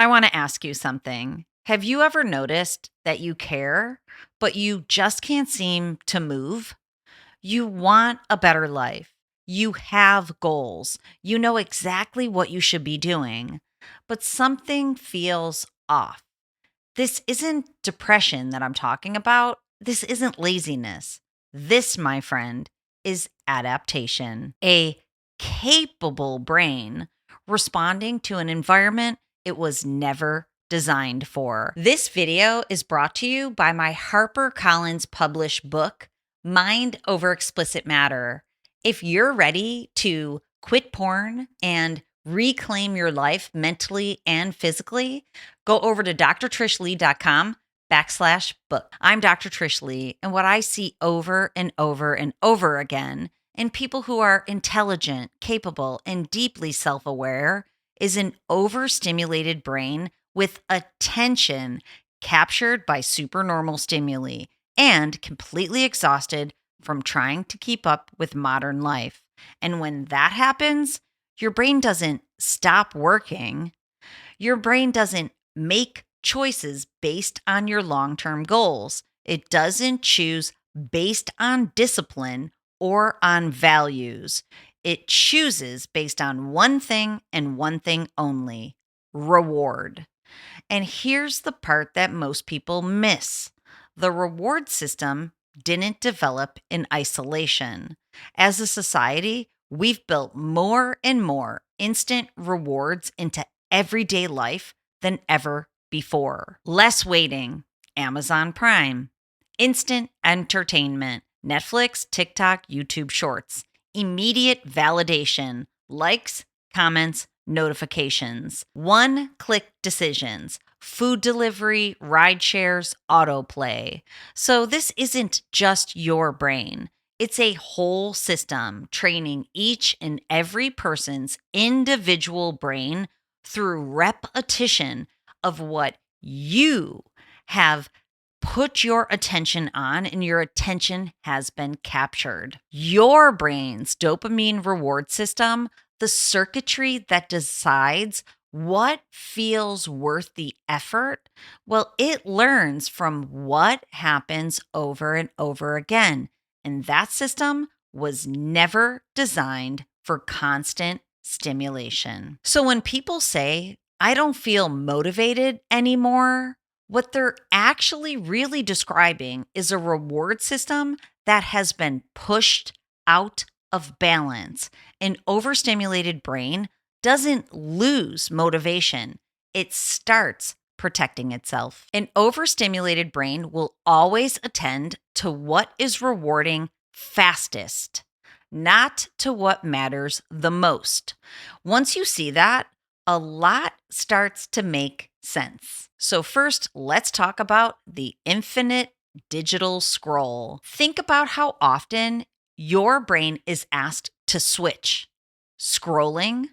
I want to ask you something. Have you ever noticed that you care, but you just can't seem to move? You want a better life. You have goals. You know exactly what you should be doing, but something feels off. This isn't depression that I'm talking about. This isn't laziness. This, my friend, is adaptation. A capable brain responding to an environment it was never designed for. This video is brought to you by my HarperCollins published book, Mind Over Explicit Matter. If you're ready to quit porn and reclaim your life mentally and physically, go over to drtrishleigh.com/book. I'm Dr. Trish Leigh, and what I see over and over and over again in people who are intelligent, capable, and deeply self-aware is an overstimulated brain with attention captured by supernormal stimuli and completely exhausted from trying to keep up with modern life. And when that happens, your brain doesn't stop working. Your brain doesn't make choices based on your long-term goals. It doesn't choose based on discipline or on values. It chooses based on one thing and one thing only: reward. And here's the part that most people miss. The reward system didn't develop in isolation. As a society, we've built more and more instant rewards into everyday life than ever before. Less waiting, Amazon Prime, instant entertainment, Netflix, TikTok, YouTube Shorts, immediate validation, likes, comments, notifications, one-click decisions, food delivery, ride shares, autoplay. So this isn't just your brain. It's a whole system training each and every person's individual brain through repetition of what you have put your attention on, and your attention has been captured. Your brain's dopamine reward system, the circuitry that decides what feels worth the effort, well, it learns from what happens over and over again. And that system was never designed for constant stimulation. So when people say, I don't feel motivated anymore, what they're actually really describing is a reward system that has been pushed out of balance. An overstimulated brain doesn't lose motivation, it starts protecting itself. An overstimulated brain will always attend to what is rewarding fastest, not to what matters the most. Once you see that, a lot starts to make sense. So first, let's talk about the infinite digital scroll. Think about how often your brain is asked to switch. Scrolling,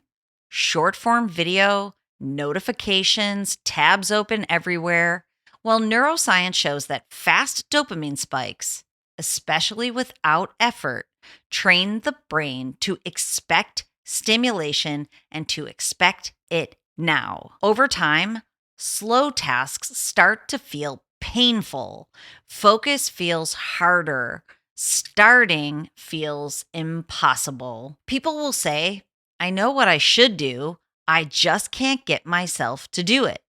short form video, notifications, tabs open everywhere. Well, neuroscience shows that fast dopamine spikes, especially without effort, train the brain to expect stimulation and to expect it now. Over time, slow tasks start to feel painful. Focus feels harder. Starting feels impossible. People will say, I know what I should do. I just can't get myself to do it.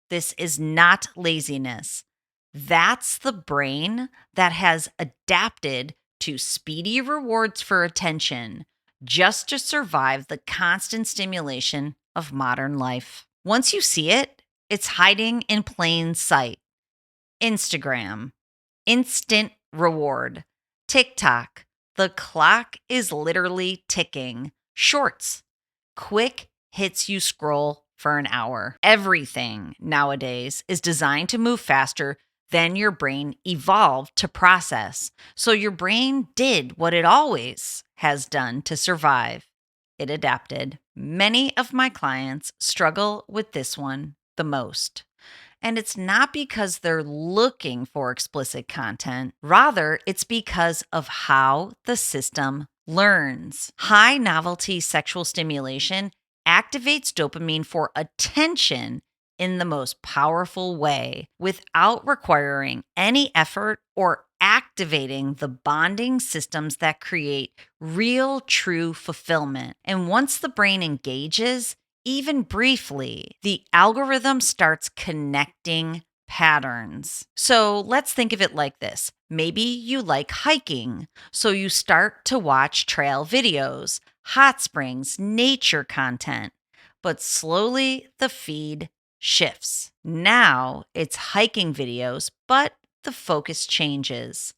This is not laziness. That's the brain that has adapted to speedy rewards for attention just to survive the constant stimulation of modern life. Once you see it, it's hiding in plain sight. Instagram, instant reward. TikTok, the clock is literally ticking. Shorts, quick hits you scroll for an hour. Everything nowadays is designed to move faster than your brain evolved to process. So your brain did what it always has done to survive. It adapted. Many of my clients struggle with this one the most. And it's not because they're looking for explicit content. Rather, it's because of how the system learns. High novelty sexual stimulation activates dopamine for attention in the most powerful way without requiring any effort or activating the bonding systems that create real, true fulfillment. And once the brain engages, even briefly, the algorithm starts connecting patterns. So let's think of it like this. Maybe you like hiking, so you start to watch trail videos, hot springs, nature content, but slowly the feed shifts. Now it's hiking videos, but the focus changes.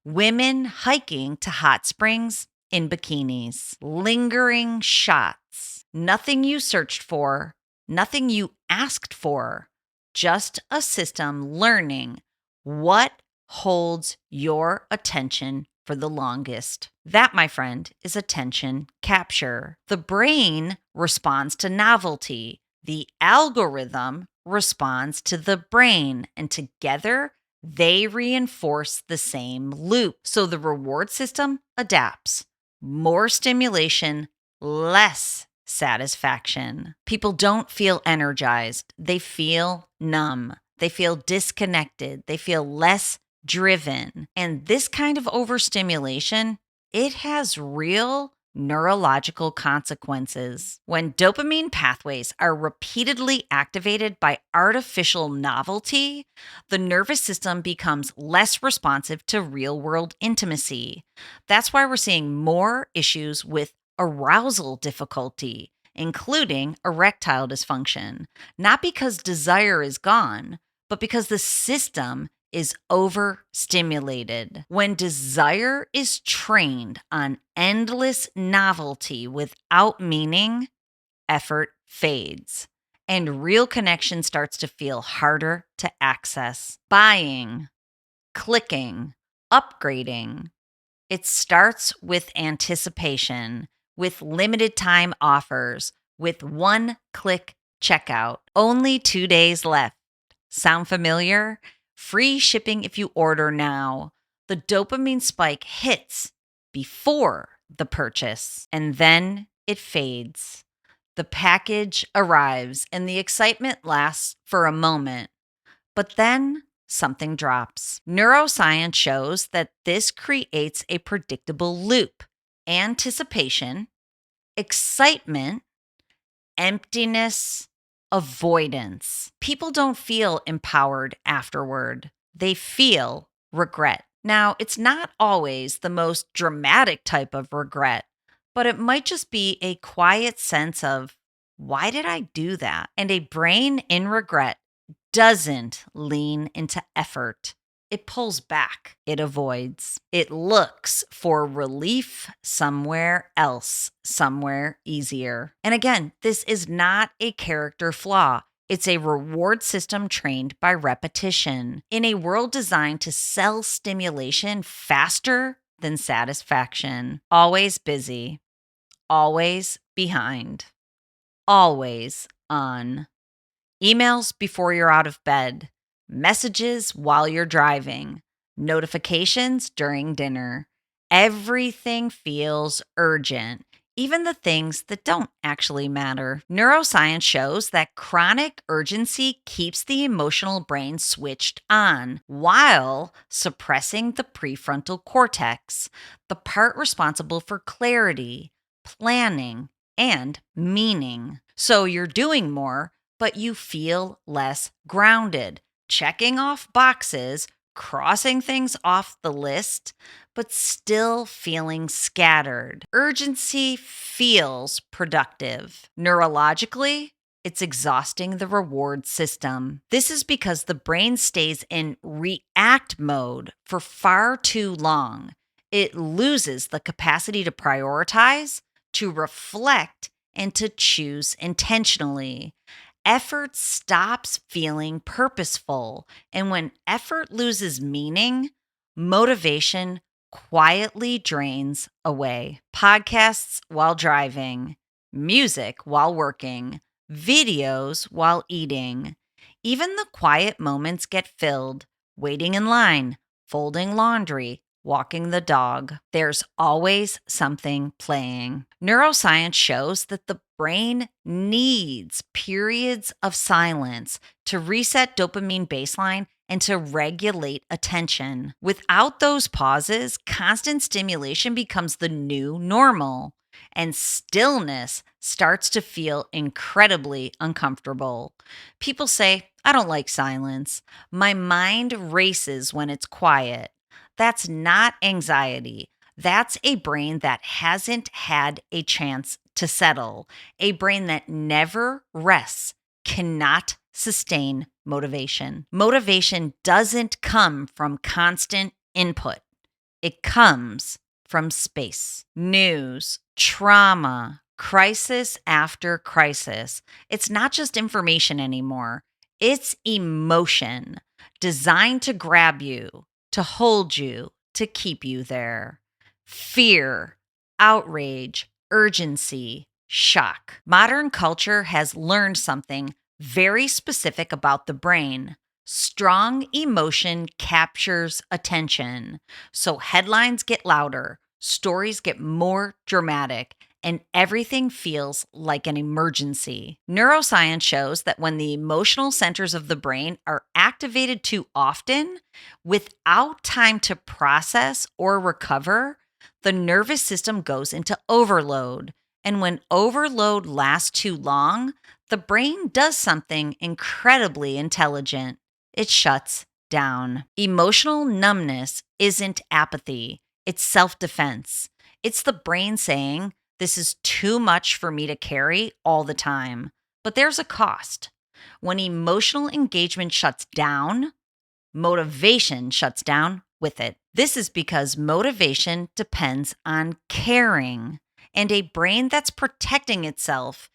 Women hiking to hot springs in bikinis, lingering shots, nothing you searched for, nothing you asked for, just a system learning what holds your attention for the longest. That, my friend, is attention capture. The brain responds to novelty. The algorithm responds to the brain, and together they reinforce the same loop. So the reward system adapts. More stimulation, less satisfaction. People don't feel energized. They feel numb. They feel disconnected. They feel less driven. And this kind of overstimulation, it has real neurological consequences. When dopamine pathways are repeatedly activated by artificial novelty, the nervous system becomes less responsive to real-world intimacy. That's why we're seeing more issues with arousal difficulty, including erectile dysfunction, not because desire is gone, but because the system is overstimulated. When desire is trained on endless novelty without meaning, effort fades, and real connection starts to feel harder to access. Buying, clicking, upgrading. It starts with anticipation, with limited time offers, with one-click checkout. Only 2 days left. Sound familiar? Free shipping if you order now. The dopamine spike hits before the purchase, and then it fades. The package arrives, and the excitement lasts for a moment, but then something drops. Neuroscience shows that this creates a predictable loop: anticipation, excitement, emptiness, avoidance. People don't feel empowered afterward. They feel regret. Now, it's not always the most dramatic type of regret, but it might just be a quiet sense of, why did I do that? And a brain in regret doesn't lean into effort. It pulls back. It avoids. It looks for relief somewhere else, somewhere easier. And again, this is not a character flaw. It's a reward system trained by repetition. In a world designed to sell stimulation faster than satisfaction, always busy, always behind, always on. Emails before you're out of bed, messages while you're driving, notifications during dinner. Everything feels urgent, even the things that don't actually matter. Neuroscience shows that chronic urgency keeps the emotional brain switched on while suppressing the prefrontal cortex, the part responsible for clarity, planning, and meaning. So you're doing more, but you feel less grounded, checking off boxes, crossing things off the list, but still feeling scattered. Urgency feels productive. Neurologically, it's exhausting the reward system. This is because the brain stays in react mode for far too long. It loses the capacity to prioritize, to reflect, and to choose intentionally. Effort stops feeling purposeful. And when effort loses meaning, motivation quietly drains away. Podcasts while driving, music while working, videos while eating. Even the quiet moments get filled: waiting in line, folding laundry, walking the dog. There's always something playing. Neuroscience shows that the brain needs periods of silence to reset dopamine baseline and to regulate attention. Without those pauses, constant stimulation becomes the new normal, and stillness starts to feel incredibly uncomfortable. People say, I don't like silence. My mind races when it's quiet. That's not anxiety. That's a brain that hasn't had a chance to settle. A brain that never rests cannot sustain motivation. Motivation doesn't come from constant input, it comes from space. News, trauma, crisis after crisis. It's not just information anymore, it's emotion designed to grab you, to hold you, to keep you there. Fear, outrage, urgency, shock. Modern culture has learned something very specific about the brain. Strong emotion captures attention. So headlines get louder, stories get more dramatic, and everything feels like an emergency. Neuroscience shows that when the emotional centers of the brain are activated too often, without time to process or recover, the nervous system goes into overload. And when overload lasts too long, the brain does something incredibly intelligent. It shuts down. Emotional numbness isn't apathy, it's self defense. It's the brain saying, this is too much for me to carry all the time. But there's a cost. When emotional engagement shuts down, motivation shuts down with it. This is because motivation depends on caring, and a brain that's protecting itself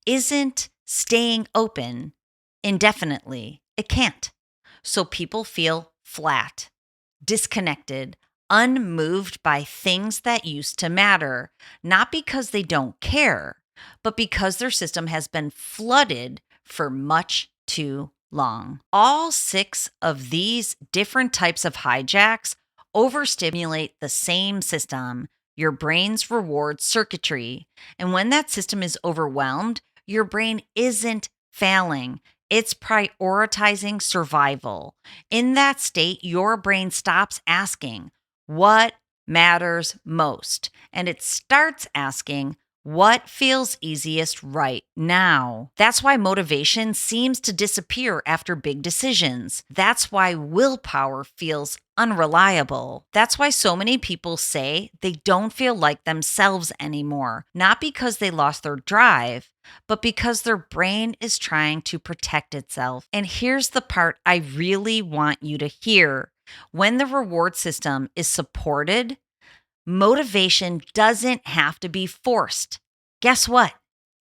isn't staying open indefinitely. It can't. So people feel flat, disconnected, unmoved by things that used to matter, not because they don't care, but because their system has been flooded for much too long. All 6 of these different types of hijacks overstimulate the same system, your brain's reward circuitry. And when that system is overwhelmed, your brain isn't failing. It's prioritizing survival. In that state, your brain stops asking, what matters most? And it starts asking, what feels easiest right now? That's why motivation seems to disappear after big decisions. That's why willpower feels unreliable. That's why so many people say they don't feel like themselves anymore, not because they lost their drive, but because their brain is trying to protect itself. And here's the part I really want you to hear. When the reward system is supported, motivation doesn't have to be forced. Guess what?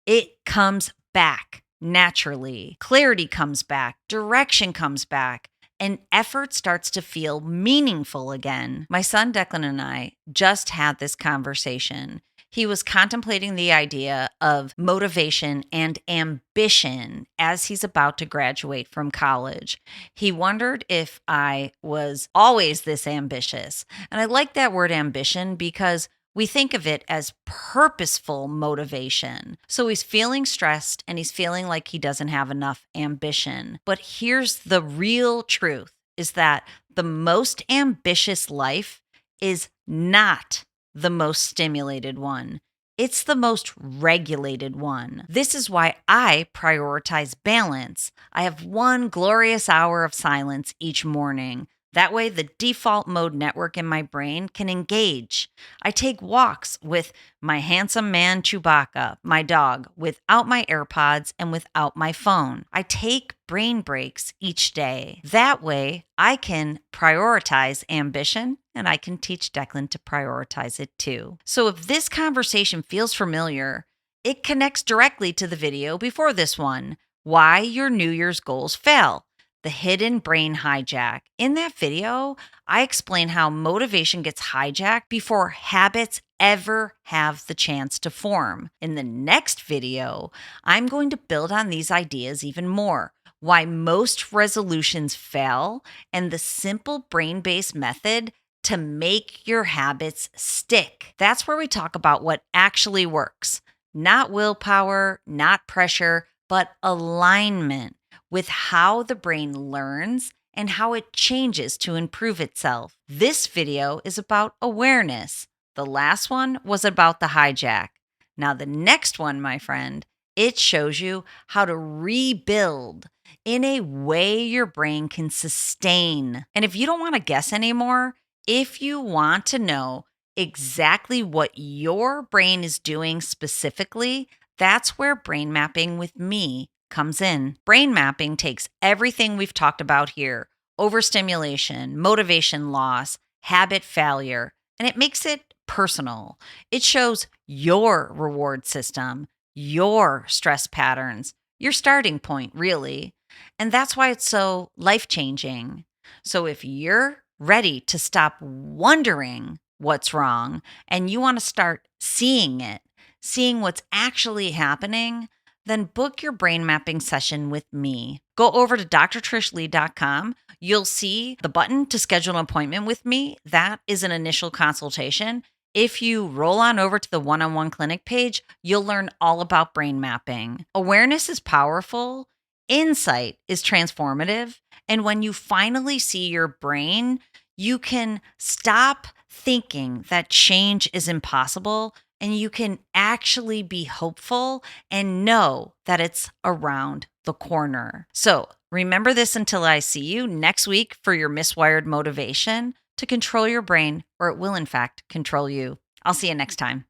It comes back naturally. Clarity comes back, direction comes back, and effort starts to feel meaningful again. My son Declan and I just had this conversation. He was contemplating the idea of motivation and ambition as he's about to graduate from college. He wondered if I was always this ambitious. And I like that word ambition because we think of it as purposeful motivation. So he's feeling stressed and he's feeling like he doesn't have enough ambition. But here's the real truth is that the most ambitious life is not the most stimulated one. It's the most regulated one. This is why I prioritize balance. I have 1 glorious hour of silence each morning. That way, the default mode network in my brain can engage. I take walks with my handsome man Chewbacca, my dog, without my AirPods and without my phone. I take brain breaks each day. That way, I can prioritize ambition and I can teach Declan to prioritize it too. So if this conversation feels familiar, it connects directly to the video before this one, Why Your New Year's Goals Fail. The hidden brain hijack. In that video, I explain how motivation gets hijacked before habits ever have the chance to form. In the next video, I'm going to build on these ideas even more. Why most resolutions fail and the simple brain-based method to make your habits stick. That's where we talk about what actually works. Not willpower, not pressure, but alignment with how the brain learns and how it changes to improve itself. This video is about awareness. The last one was about the hijack. Now, the next one, my friend, it shows you how to rebuild in a way your brain can sustain. And if you don't want to guess anymore, if you want to know exactly what your brain is doing specifically, that's where brain mapping with me comes in. Brain mapping takes everything we've talked about here: overstimulation, motivation loss, habit failure, and it makes it personal. It shows your reward system, your stress patterns, your starting point, really. And that's why it's so life changing. So if you're ready to stop wondering what's wrong and you want to start seeing it, seeing what's actually happening, then book your brain mapping session with me. Go over to drtrishleigh.com. You'll see the button to schedule an appointment with me. That is an initial consultation. If you roll on over to the one-on-one clinic page, you'll learn all about brain mapping. Awareness is powerful. Insight is transformative. And when you finally see your brain, you can stop thinking that change is impossible and you can actually be hopeful and know that it's around the corner. So remember this until I see you next week for your miswired motivation to control your brain, or it will, in fact, control you. I'll see you next time.